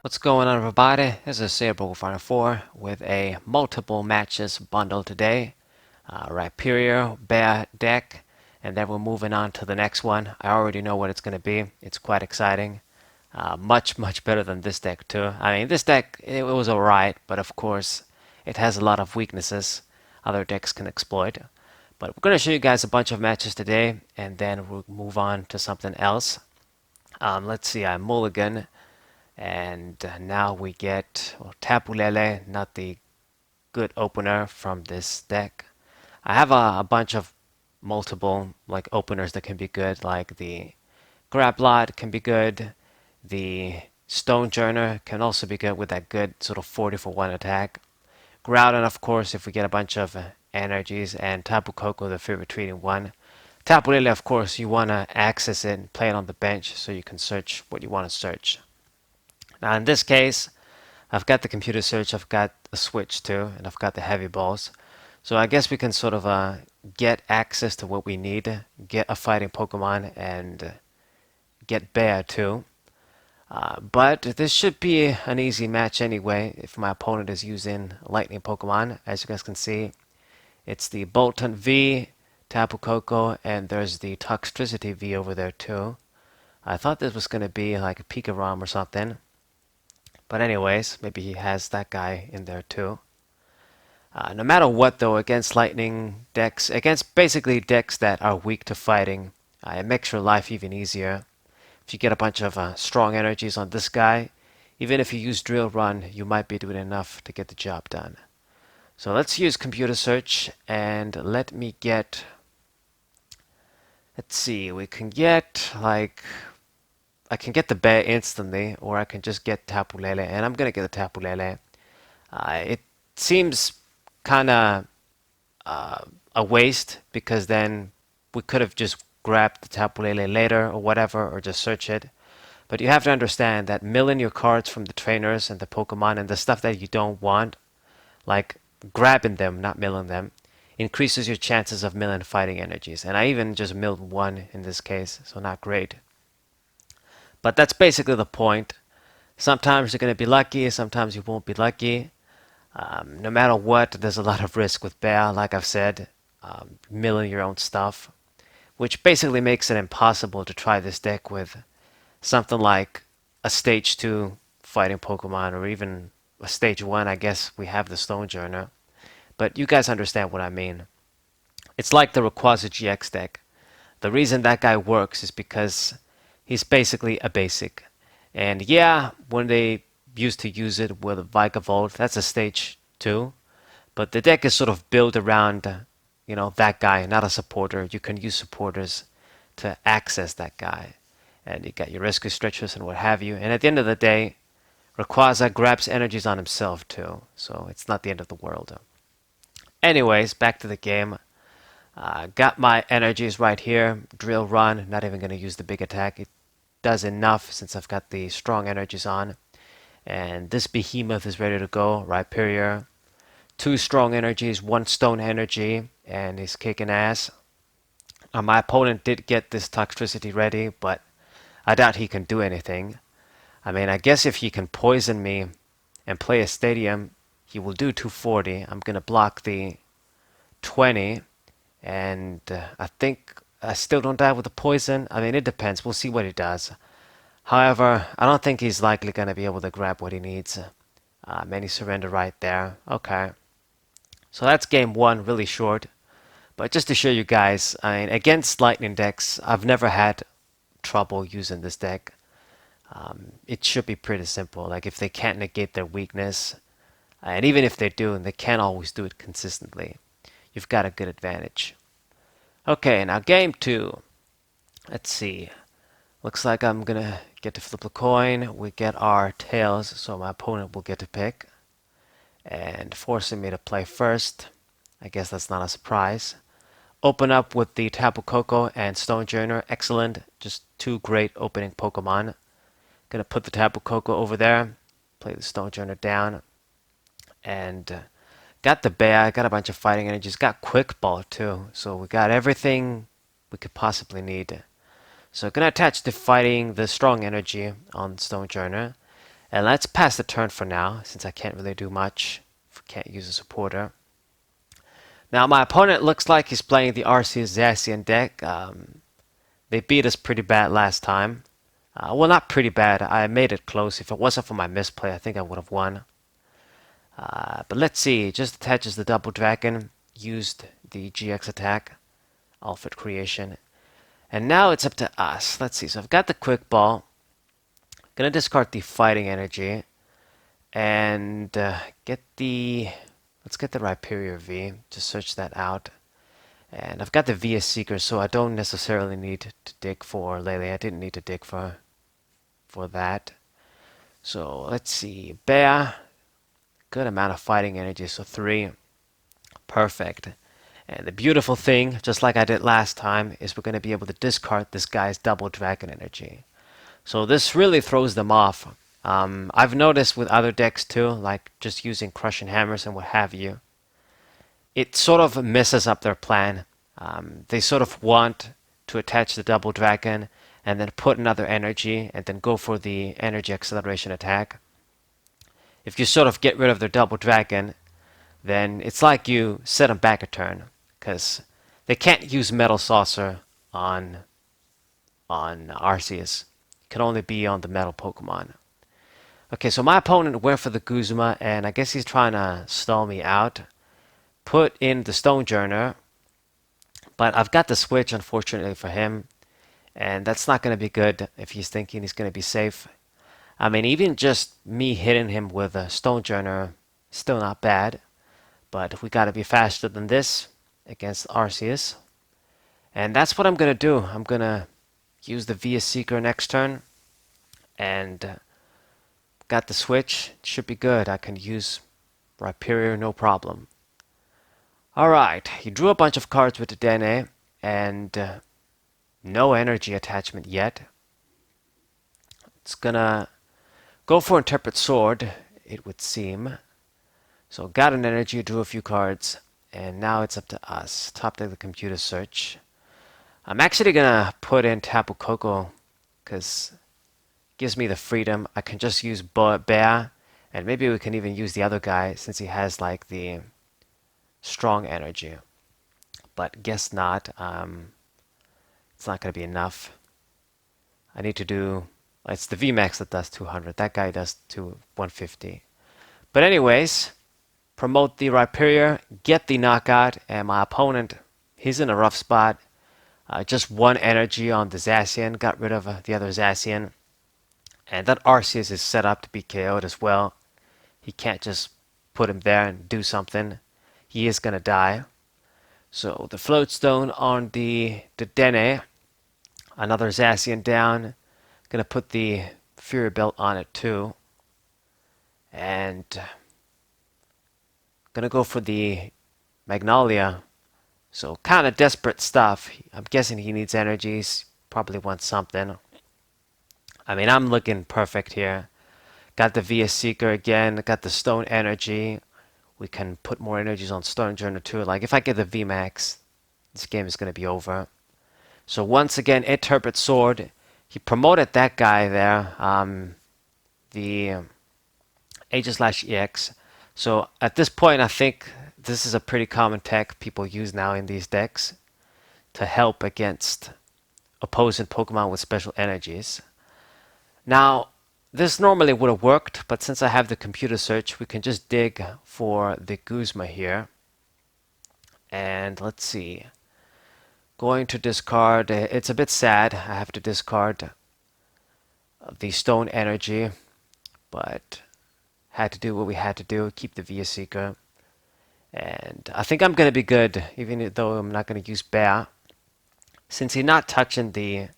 What's going on, everybody? This is Saber Fighter 4 with a multiple matches bundle today. Rhyperior, Bear deck, and then we're moving on to the next one. I already know what it's going to be. It's quite exciting. Much better than this deck, too. I mean, this deck, it was alright, but of course, it has a lot of weaknesses other decks can exploit. But we're going to show you guys a bunch of matches today, and then we'll move on to something else. Let's see, I mulligan. And now we get Tapu Lele, not the good opener from this deck. I have a bunch of multiple like openers that can be good, like the Grablot can be good, the Stonejourner can also be good with that good sort of 40 for 1 attack. Groudon, of course, if we get a bunch of energies, and Tapu Koko, the free retreating one. Tapu Lele, of course, you want to access it and play it on the bench so you can search what you want to search. Now in this case, I've got the computer search, I've got a switch too, and I've got the heavy balls. So I guess we can sort of get access to what we need, get a fighting Pokemon, and get Bear too. But this should be an easy match anyway if my opponent is using Lightning Pokemon. As you guys can see, it's the Bolton V, Tapu Koko, and there's the Toxtricity V over there too. I thought this was going to be like a Pikarom or something. But anyways, maybe he has that guy in there too. No matter what though, against lightning decks, against basically decks that are weak to fighting, it makes your life even easier. If you get a bunch of strong energies on this guy, even if you use Drill Run, you might be doing enough to get the job done. So let's use computer search and let me get, let's see, we can get like I can get the bear instantly, or I can just get Tapu Lele, and I'm gonna get the Tapu Lele. It seems kind of a waste because then we could have just grabbed the Tapu Lele later or whatever, or just search it. But you have to understand that milling your cards from the trainers and the Pokemon and the stuff that you don't want, like grabbing them, not milling them, increases your chances of milling fighting energies. And I even just milled one in this case, so not great. But that's basically the point. Sometimes you're going to be lucky, sometimes you won't be lucky. No matter what, there's a lot of risk with Bear, like I've said, milling your own stuff, which basically makes it impossible to try this deck with something like a stage 2 fighting Pokemon, or even a stage 1. I guess we have the Stonejourner. But you guys understand what I mean. It's like the Rayquaza GX deck. The reason that guy works is because he's basically a basic. And yeah, when they used to use it with Vikavolt, that's a stage 2. But the deck is sort of built around, that guy, not a supporter. You can use supporters to access that guy. And you got your rescue stretchers and what have you. And at the end of the day, Rayquaza grabs energies on himself too. So it's not the end of the world. Anyways, back to the game. Got my energies right here. Drill Run, not even going to use the big attack. It does enough since I've got the strong energies on. And this behemoth is ready to go. Rhyperior. 2 strong energies, 1 stone energy, and he's kicking ass. My opponent did get this Toxtricity ready, but I doubt he can do anything. I mean, I guess if he can poison me and play a stadium, he will do 240. I'm going to block the 20. And I think I still don't die with the poison. I mean, it depends. We'll see what he does. However, I don't think he's likely going to be able to grab what he needs. Many surrender right there. Okay. So that's game 1, really short. But just to show you guys, I mean, against lightning decks, I've never had trouble using this deck. It should be pretty simple. Like if they can't negate their weakness, and even if they do, they can't always do it consistently, you've got a good advantage. Okay, now game 2. Let's see. Looks like I'm gonna get to flip a coin. We get our tails, so my opponent will get to pick. And forcing me to play first. I guess that's not a surprise. Open up with the Tapu Koko and Stonejourner. Excellent. Just 2 great opening Pokemon. Gonna put the Tapu Koko over there. Play the Stonejourner down. And got the bear, got a bunch of fighting energies, got quick ball too. So we got everything we could possibly need. So gonna attach the strong energy on Stonejourner. And let's pass the turn for now, since I can't really do much. Can't use a supporter. Now my opponent looks like he's playing the Arceus Zacian deck. They beat us pretty bad last time. Well, not pretty bad. I made it close. If it wasn't for my misplay, I think I would have won. But let's see. Just attaches the double dragon. Used the GX attack. Alfred creation. And now it's up to us. Let's see. So I've got the quick ball. Gonna discard the fighting energy. And get the... Let's get the Rhyperior V. Just search that out. And I've got the VS Seeker, so I don't necessarily need to dig for Lele. I didn't need to dig for that. So let's see. Bear. Good amount of fighting energy, so 3. Perfect. And the beautiful thing, just like I did last time, is we're going to be able to discard this guy's double dragon energy. So this really throws them off. I've noticed with other decks too, like just using crushing hammers and what have you, it sort of messes up their plan. They sort of want to attach the double dragon and then put another energy and then go for the energy acceleration attack. If you sort of get rid of their double dragon, then it's like you set them back a turn, because they can't use Metal Saucer on Arceus. It can only be on the Metal Pokemon. Okay, so my opponent went for the Guzma, and I guess he's trying to stall me out. Put in the Stonejourner, but I've got the switch, unfortunately for him, and that's not going to be good if he's thinking he's going to be safe. I mean, even just me hitting him with a Stonejourner, still not bad, but we got to be faster than this against Arceus. And that's what I'm going to do. I'm going to use the VS Seeker next turn, and got the switch. Should be good. I can use Rhyperior, no problem. Alright, he drew a bunch of cards with the Dene, and no energy attachment yet. It's gonna go for Interpret Sword, it would seem. So got an energy, drew a few cards, and now it's up to us. Top deck the computer search. I'm actually gonna put in Tapu Koko, because gives me the freedom. I can just use Bear, and maybe we can even use the other guy since he has like the strong energy. But guess not. It's not going to be enough. I need to do... It's the VMAX that does 200. That guy does 150. But anyways, promote the Rhyperior, get the knockout, and my opponent, he's in a rough spot. Just 1 energy on the Zacian, got rid of the other Zacian. And that Arceus is set up to be KO'd as well. He can't just put him there and do something. He is going to die. So the Floatstone on the Dene. Another Zacian down. Going to put the Fury Belt on it too. And going to go for the Magnolia. So kind of desperate stuff. I'm guessing he needs energies. Probably wants something. I mean, I'm looking perfect here. Got the VS Seeker again. Got the Stone Energy. We can put more energies on Stonejourner too. Like, if I get the VMAX, this game is going to be over. So once again, Interpret Sword. He promoted that guy there. The Aegis/EX. So at this point, I think this is a pretty common tech people use now in these decks to help against opposing Pokemon with special energies. Now, this normally would have worked, but since I have the computer search, we can just dig for the Guzma here. And let's see. Going to discard. It's a bit sad. I have to discard the Stone Energy, but had to do what we had to do. Keep the VS Seeker. And I think I'm going to be good, even though I'm not going to use Bear. Since he's not touching the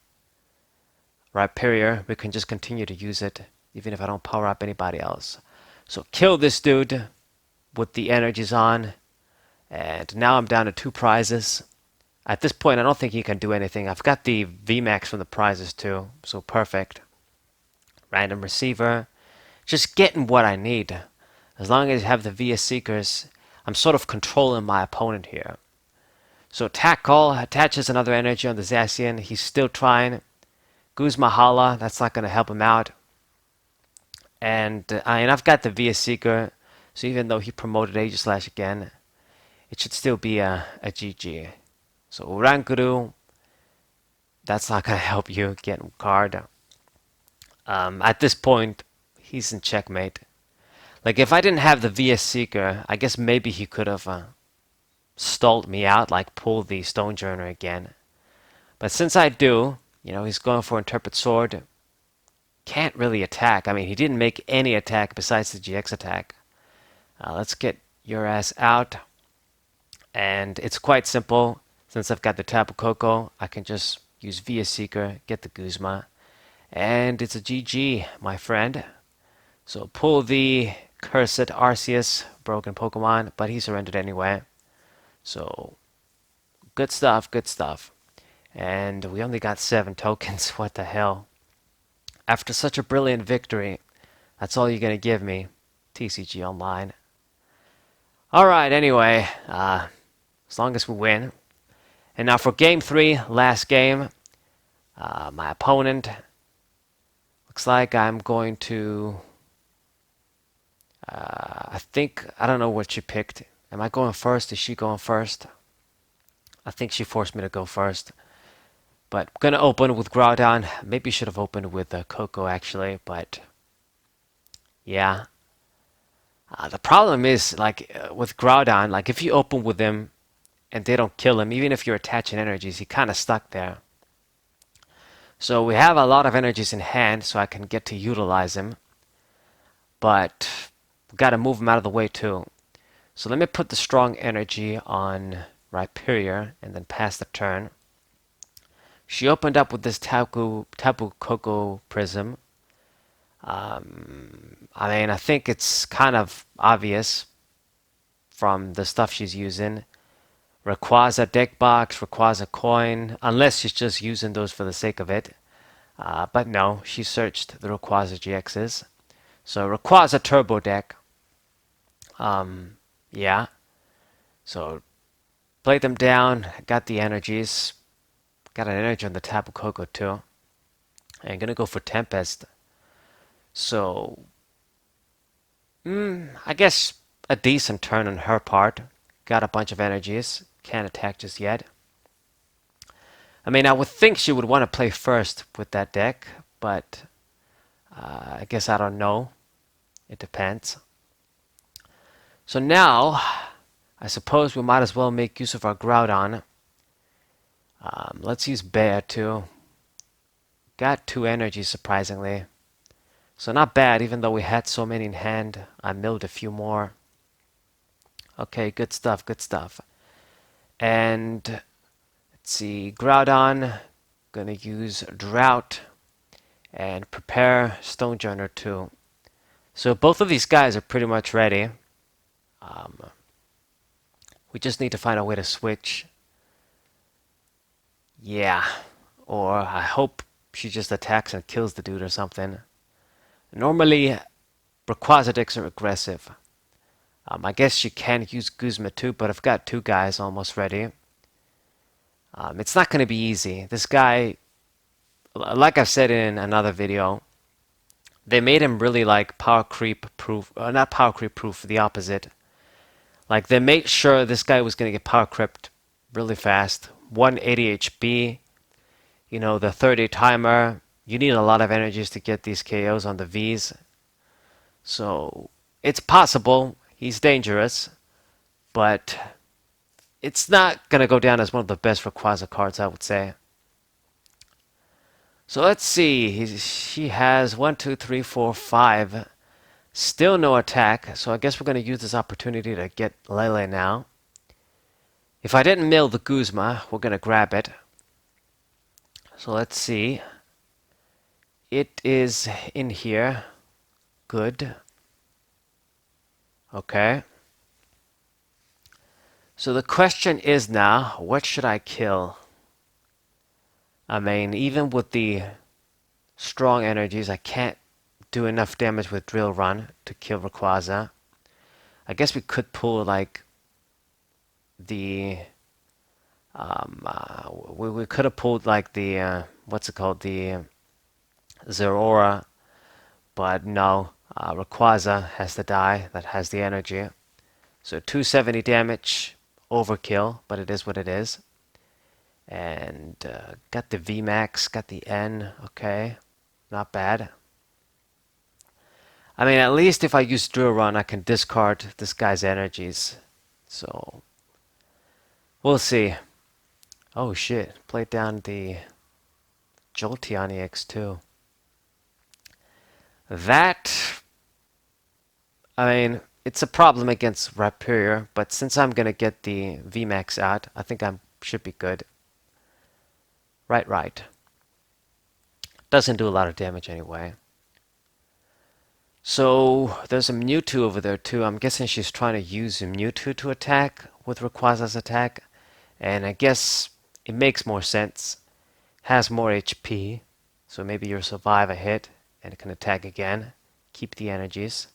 Rhyperior, we can just continue to use it, even if I don't power up anybody else. So kill this dude with the energies on. And now I'm down to 2 prizes. At this point, I don't think he can do anything. I've got the VMAX from the prizes too, so perfect. Random receiver. Just getting what I need. As long as I have the VS Seekers, I'm sort of controlling my opponent here. So Attack Call attaches another energy on the Zacian. He's still trying. Guzma Hala, that's not going to help him out. And I've got the Via Seeker, so even though he promoted Aegislash again, it should still be a GG. So Urankuru, that's not gonna help you get card. At this point, he's in checkmate. Like if I didn't have the Via Seeker, I guess maybe he could have stalled me out, like pull the Stonejourner again. But since I do, he's going for Interpret Sword. Can't really attack. I mean, he didn't make any attack besides the GX attack. Let's get your ass out. And it's quite simple. Since I've got the Tapu Koko, I can just use Via Seeker, get the Guzma, and it's a GG, my friend. So pull the Cursed Arceus, broken Pokemon, but he surrendered anyway. So good stuff, good stuff. And we only got 7 tokens. What the hell? After such a brilliant victory, that's all you're gonna give me, TCG Online. Alright, anyway, as long as we win. And now for game 3, last game, my opponent, looks like I'm going to, I don't know what she picked. Am I going first? Is she going first? I think she forced me to go first. But I'm going to open with Groudon. Maybe should have opened with Coco actually, but yeah. The problem is, like, with Groudon, like, if you open with him and they don't kill him, even if you're attaching energies, he kind of stuck there. So we have a lot of energies in hand, so I can get to utilize him. But we got to move him out of the way too. So let me put the strong energy on Rhyperior and then pass the turn. She opened up with this Tapu Koko Prism. I mean, I think it's kind of obvious from the stuff she's using. Rayquaza deck box, Rayquaza coin, unless she's just using those for the sake of it. But no, she searched the Rayquaza GXs. So Rayquaza Turbo deck. Yeah. So played them down, got the energies. Got an energy on the Tapu Koko too. And gonna go for Tempest. So, I guess a decent turn on her part. Got a bunch of energies. Can't attack just yet. I mean, I would think she would want to play first with that deck, but I guess I don't know. It depends. So now, I suppose we might as well make use of our Groudon. Let's use Bear too. Got 2 energies surprisingly. So not bad, even though we had so many in hand. I milled a few more. Okay, good stuff, good stuff. And let's see, Groudon, gonna use Drought and prepare Stonejourner too. So both of these guys are pretty much ready. We just need to find a way to switch. Yeah, or I hope she just attacks and kills the dude or something. Normally, Rayquaza decks are aggressive. I guess she can use Guzma too, but I've got 2 guys almost ready. It's not going to be easy. This guy, like I've said in another video, they made him really like power creep proof, not power creep proof, the opposite. Like they made sure this guy was going to get power crept really fast. 180 HP, the 30 timer. You need a lot of energies to get these KOs on the Vs. So it's possible. He's dangerous, but it's not going to go down as one of the best Rayquaza cards, I would say. So let's see. She has 1, 2, 3, 4, 5. Still no attack, so I guess we're going to use this opportunity to get Lele now. If I didn't mill the Guzma, we're going to grab it. So let's see. It is in here. Good. Okay. So the question is now, what should I kill? I mean, even with the strong energies, I can't do enough damage with Drill Run to kill Rayquaza. I guess we could pull like the we could have pulled like the what's it called, the Zeraora, but no. Rayquaza has the die that has the energy. So 270 damage, overkill, but it is what it is. And got the VMAX, got the N, okay, not bad. I mean, at least if I use Drill Run, I can discard this guy's energies. So, we'll see. Oh shit, played down the Jolteon EX2. That, I mean, it's a problem against Rhyperior, but since I'm gonna get the VMAX out, I think I should be good. Right. Doesn't do a lot of damage anyway. So there's a Mewtwo over there too. I'm guessing she's trying to use a Mewtwo to attack with Rayquaza's attack. And I guess it makes more sense. Has more HP. So maybe you'll survive a hit and it can attack again. Keep the energies.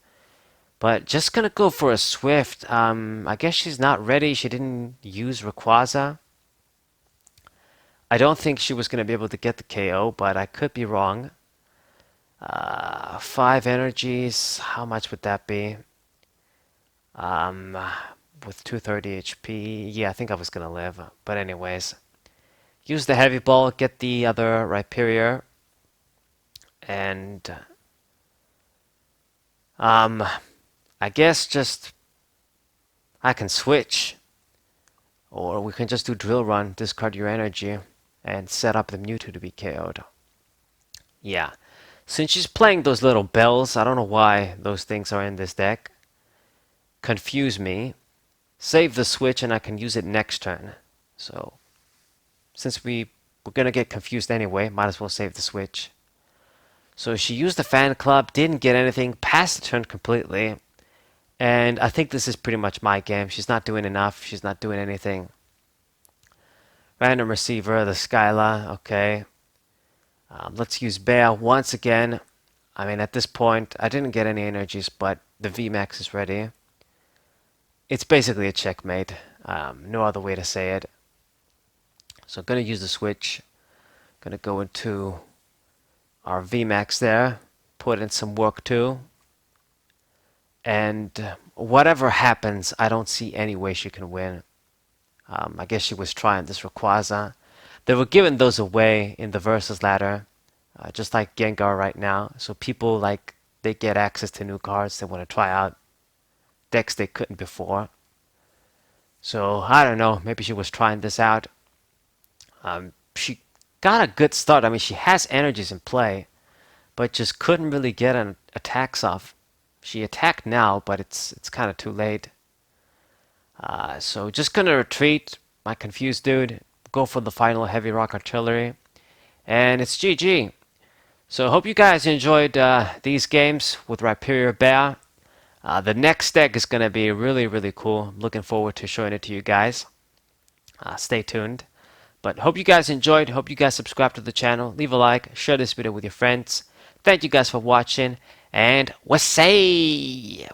But just gonna go for a Swift. I guess she's not ready. She didn't use Rayquaza. I don't think she was gonna be able to get the KO, but I could be wrong. 5 energies. How much would that be? Um, with 230 HP. Yeah, I think I was gonna live. But anyways, use the heavy ball, get the other Rhyperior, and I guess just I can switch, or we can just do Drill Run, discard your energy, and set up the Mewtwo to be KO'd. Yeah. Since she's playing those little bells, I don't know why those things are in this deck. Confuse me. Save the switch and I can use it next turn. So, since we're gonna get confused anyway, might as well save the switch. So she used the fan club, didn't get anything, passed the turn completely. And I think this is pretty much my game. She's not doing enough, she's not doing anything. Random receiver, the Skyla, okay. Let's use Bear once again. I mean, at this point, I didn't get any energies, but the VMAX is ready. It's basically a checkmate. No other way to say it. So I'm going to use the switch. Going to go into our VMAX there. Put in some work too. And whatever happens, I don't see any way she can win. I guess she was trying this Rayquaza. They were giving those away in the Versus ladder. Just like Gengar right now. So people, like, they get access to new cards. They want to try out decks they couldn't before. So, I don't know. Maybe she was trying this out. She got a good start. I mean, she has energies in play, but just couldn't really get an attacks off. She attacked now, but it's kind of too late. So just gonna retreat, my confused dude. Go for the final heavy rock artillery, and it's GG. So hope you guys enjoyed these games with Rhyperior Bear. The next deck is gonna be really cool. I'm looking forward to showing it to you guys. Stay tuned. But hope you guys enjoyed. Hope you guys subscribe to the channel. Leave a like. Share this video with your friends. Thank you guys for watching. And we'll say.